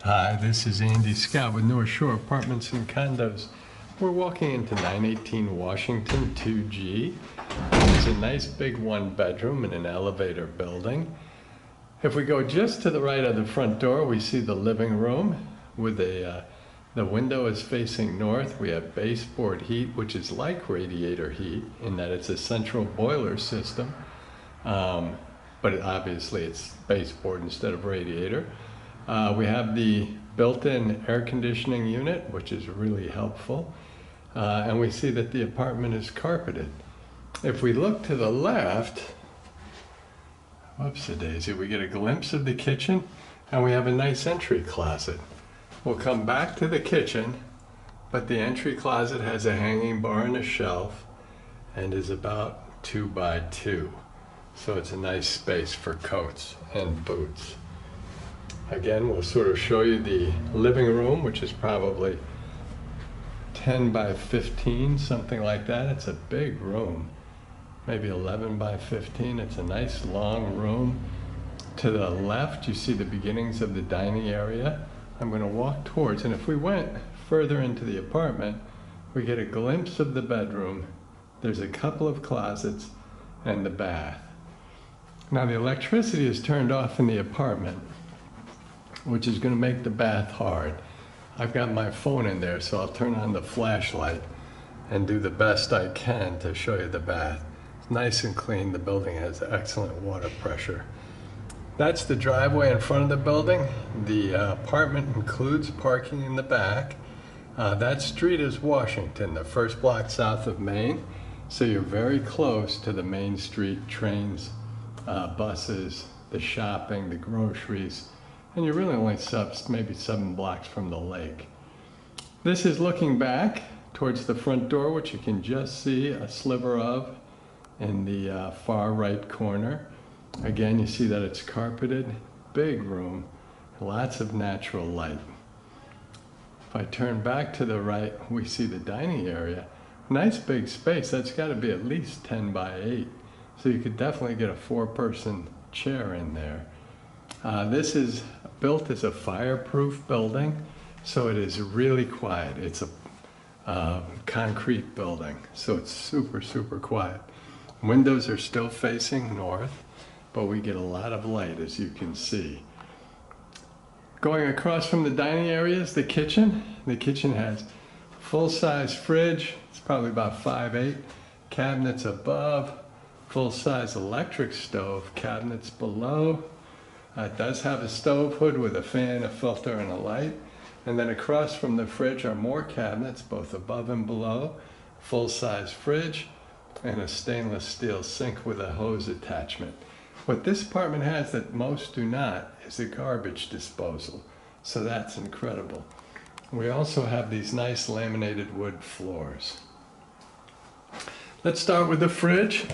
Hi, this is Andy Scott with North Shore Apartments and Condos. We're walking into 918 Washington 2G. It's a nice big one bedroom in an elevator building. If we go just to the right of the front door, we see the living room with the window is facing north. We have baseboard heat, which is like radiator heat in that it's a central boiler system. But obviously it's baseboard instead of radiator. We have the built-in air conditioning unit, which is really helpful. And we see that the apartment is carpeted. If we look to the left, whoops-a-daisy, we get a glimpse of the kitchen, and we have a nice entry closet. We'll come back to the kitchen, but the entry closet has a hanging bar and a shelf, and is about 2 by 2. So it's a nice space for coats and boots. Again, we'll sort of show you the living room, which is probably 10 by 15, something like that. It's a big room, maybe 11 by 15. It's a nice long room. To the left, you see the beginnings of the dining area. I'm going to walk towards, and if we went further into the apartment, we get a glimpse of the bedroom. There's a couple of closets and the bath. Now the electricity is turned off in the apartment, which is going to make the bath hard. I've got my phone in there, so I'll turn on the flashlight and do the best I can to show you the bath. It's nice and clean. The building has excellent water pressure. That's the driveway in front of the building. The apartment includes parking in the back. That street is Washington, the first block south of Main. So you're very close to the Main Street trains, buses, the shopping, the groceries. And you're really only maybe 7 blocks from the lake. This is looking back towards the front door, which you can just see a sliver of in the far right corner. Again, you see that it's carpeted, big room, lots of natural light. If I turn back to the right, we see the dining area. Nice big space. That's got to be at least 10 by 8. So you could definitely get a 4-person chair in there. This is built as a fireproof building, so it is really quiet. It's a concrete building, so it's super, super quiet. Windows are still facing north, but we get a lot of light, as you can see. Going across from the dining area is the kitchen. The kitchen has full-size fridge. It's probably about 5'8". Cabinets above, full-size electric stove, cabinets below. It does have a stove hood with a fan, a filter, and a light. And then across from the fridge are more cabinets, both above and below, full-size fridge, and a stainless steel sink with a hose attachment. What this apartment has that most do not is a garbage disposal. So that's incredible. We also have these nice laminated wood floors. Let's start with the fridge.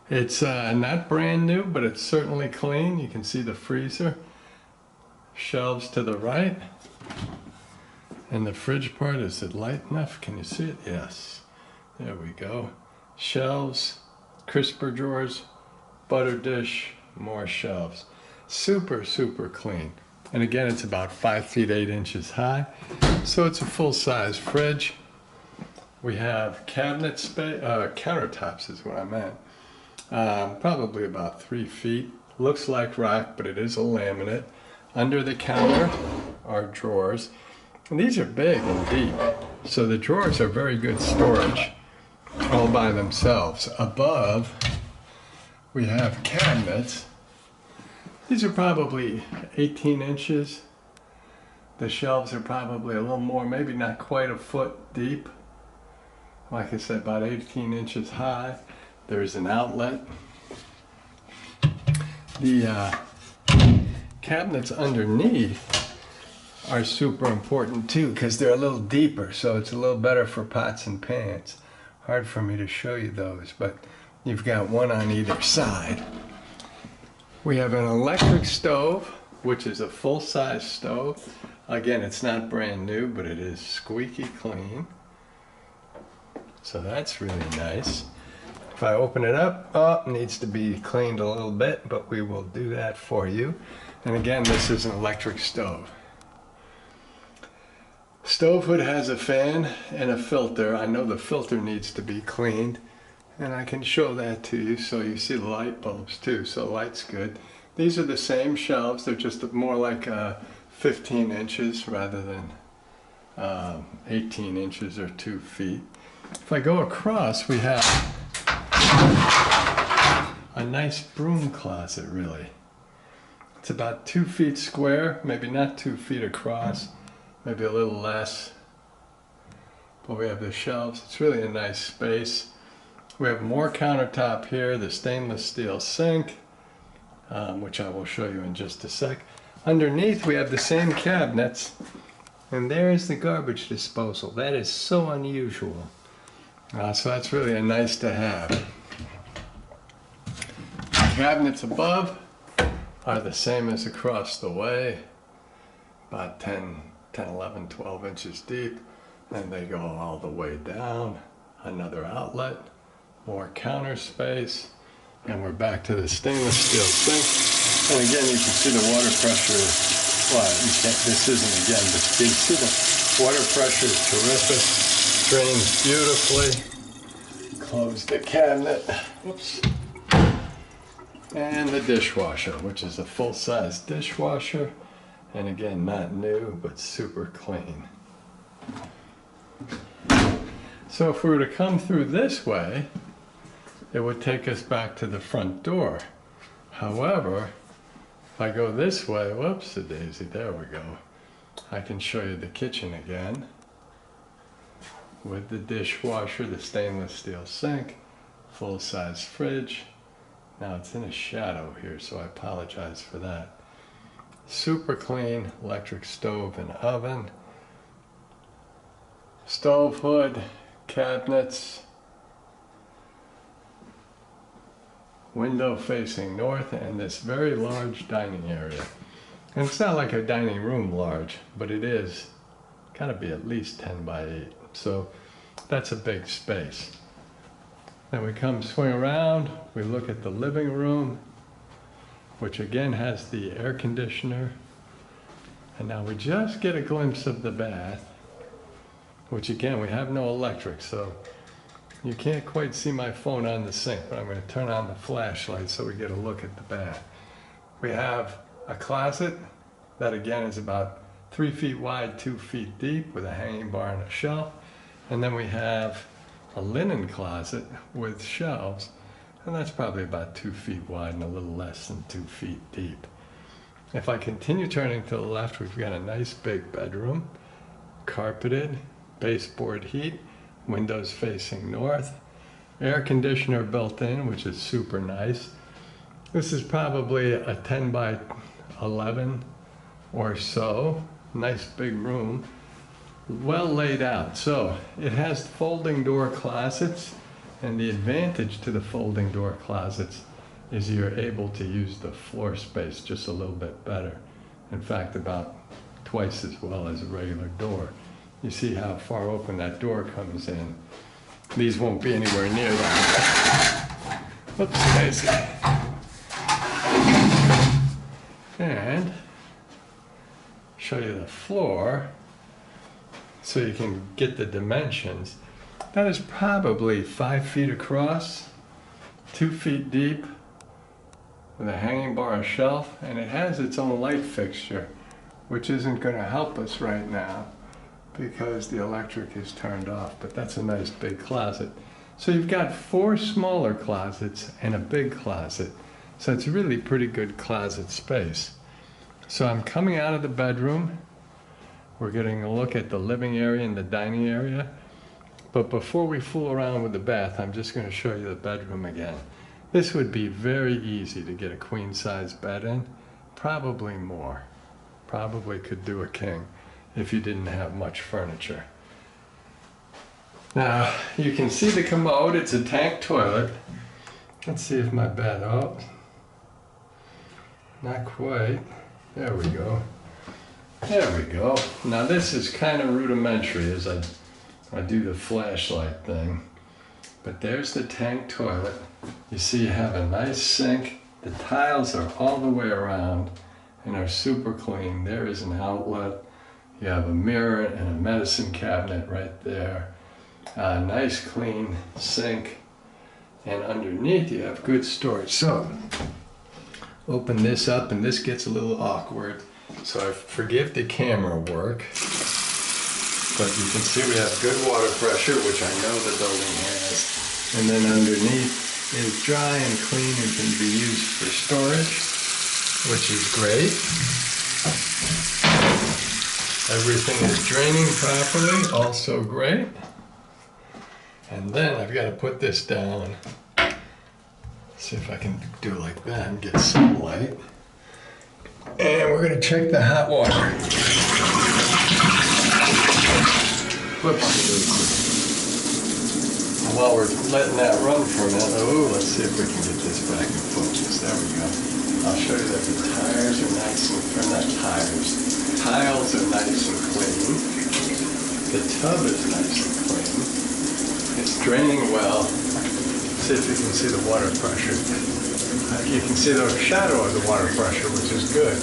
It's not brand new, but it's certainly clean. You can see the freezer, shelves to the right, and the fridge part, is it light enough? Can you see it? Yes. There we go. Shelves, crisper drawers, butter dish, more shelves. Super, super clean. And again, it's about 5 feet 8 inches high. So it's a full-size fridge. We have cabinet space, countertops is what I meant. Probably about 3 feet. Looks like rock, but it is a laminate. Under the counter are drawers. And these are big and deep. So the drawers are very good storage all by themselves. Above, we have cabinets. These are probably 18 inches. The shelves are probably a little more, maybe not quite a foot deep. Like I said, about 18 inches high. There's an outlet. The cabinets underneath are super important too, because they're a little deeper, so it's a little better for pots and pans. Hard for me to show you those, but you've got one on either side. We have an electric stove, which is a full-size stove. Again, it's not brand new, but it is squeaky clean. So that's really nice. If I open it up, it needs to be cleaned a little bit, but we will do that for you. And again, this is an electric stove. Stove hood has a fan and a filter. I know the filter needs to be cleaned, and I can show that to you so you see the light bulbs too, so light's good. These are the same shelves, they're just more like 15 inches rather than 18 inches or 2 feet. If I go across, we have a nice broom closet, really. It's about 2 feet square, maybe not 2 feet across, maybe a little less. But we have the shelves. It's really a nice space. We have more countertop here, the stainless steel sink, which I will show you in just a sec. Underneath we have the same cabinets, and there's the garbage disposal. That is so unusual. So that's really a nice to have. Cabinets above are the same as across the way, about 10, 11, 12 inches deep, and they go all the way down. Another outlet, more counter space, and we're back to the stainless steel sink. And again, you can see the water pressure. Well, you can't, this isn't again, but you can see the water pressure is terrific, drains beautifully. Close the cabinet. Whoops. And the dishwasher, which is a full-size dishwasher, and again, not new, but super clean. So if we were to come through this way, it would take us back to the front door. However, if I go this way, whoops-a-daisy, there we go. I can show you the kitchen again with the dishwasher, the stainless steel sink, full-size fridge. Now it's in a shadow here, so I apologize for that. Super clean electric stove and oven. Stove hood, cabinets, window facing north, and this very large dining area. And it's not like a dining room large, but it is gotta be at least 10 by 8. So that's a big space. Then we come swing around, we look at the living room, which again has the air conditioner. And now we just get a glimpse of the bath, which again, we have no electric, so you can't quite see my phone on the sink, but I'm going to turn on the flashlight so we get a look at the bath. We have a closet that again is about 3 feet wide, 2 feet deep, with a hanging bar and a shelf. And then we have a linen closet with shelves, and that's probably about 2 feet wide and a little less than 2 feet deep. If I continue turning to the left, we've got a nice big bedroom, carpeted, baseboard heat, windows facing north, air conditioner built in, which is super nice. This is probably a 10 by 11 or so, nice big room. Well laid out. So it has folding door closets, and the advantage to the folding door closets is you're able to use the floor space just a little bit better. In fact, about twice as well as a regular door. You see how far open that door comes in. These won't be anywhere near that. Whoops, daisy. And show you the floor, so you can get the dimensions. That is probably 5 feet across, 2 feet deep, with a hanging bar, a shelf, and it has its own light fixture, which isn't going to help us right now because the electric is turned off, but that's a nice big closet. So you've got 4 smaller closets and a big closet, so it's really pretty good closet space. So I'm coming out of the bedroom. We're getting a look at the living area and the dining area. But before we fool around with the bath, I'm just going to show you the bedroom again. This would be very easy to get a queen size bed in, probably more. Probably could do a king if you didn't have much furniture. Now, you can see the commode, it's a tank toilet. Let's see if my bed, oh, not quite. There we go. There we go. Now this is kind of rudimentary as I do the flashlight thing. But there's the tank toilet. You see you have a nice sink. The tiles are all the way around. and are super clean. There is an outlet. You have a mirror and a medicine cabinet right there. A nice clean sink. And underneath you have good storage. So, open this up, and this gets a little awkward. So I forgive the camera work. But you can see we have good water pressure, which I know the building has. And then underneath is dry and clean and can be used for storage, which is great. Everything is draining properly, also great. And then I've got to put this down. See if I can do it like that and get some light. And we're going to check the hot water. Whoops. While we're letting that run for a minute, let's see if we can get this back in focus. There we go. I'll show you that the tires are nice and, or not tires, tiles are nice and clean. The tub is nice and clean. It's draining well. See if you can see the water pressure. You can see the shadow of the water pressure, which is good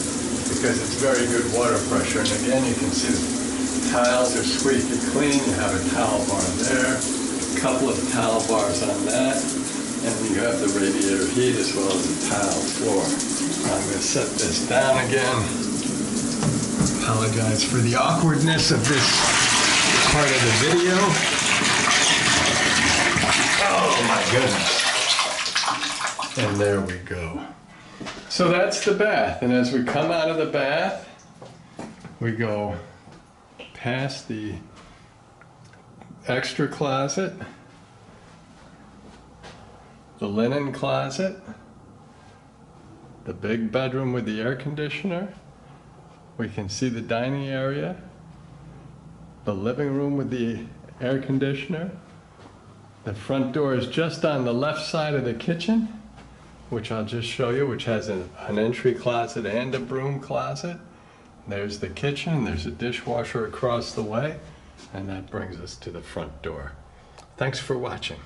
because it's very good water pressure. And again, you can see the tiles are squeaky clean. You have a towel bar there. Couple of towel bars on that, and you have the radiator heat as well as the tile floor. I'm going to set this down again. Apologize for the awkwardness of this part of the video. Oh my goodness. And there we go. So that's the bath, and as we come out of the bath, we go past the extra closet, the linen closet, the big bedroom with the air conditioner. We can see the dining area, the living room with the air conditioner. The front door is just on the left side of the kitchen, which I'll just show you, which has an entry closet and a broom closet. There's the kitchen, there's a dishwasher across the way. And that brings us to the front door. Thanks for watching.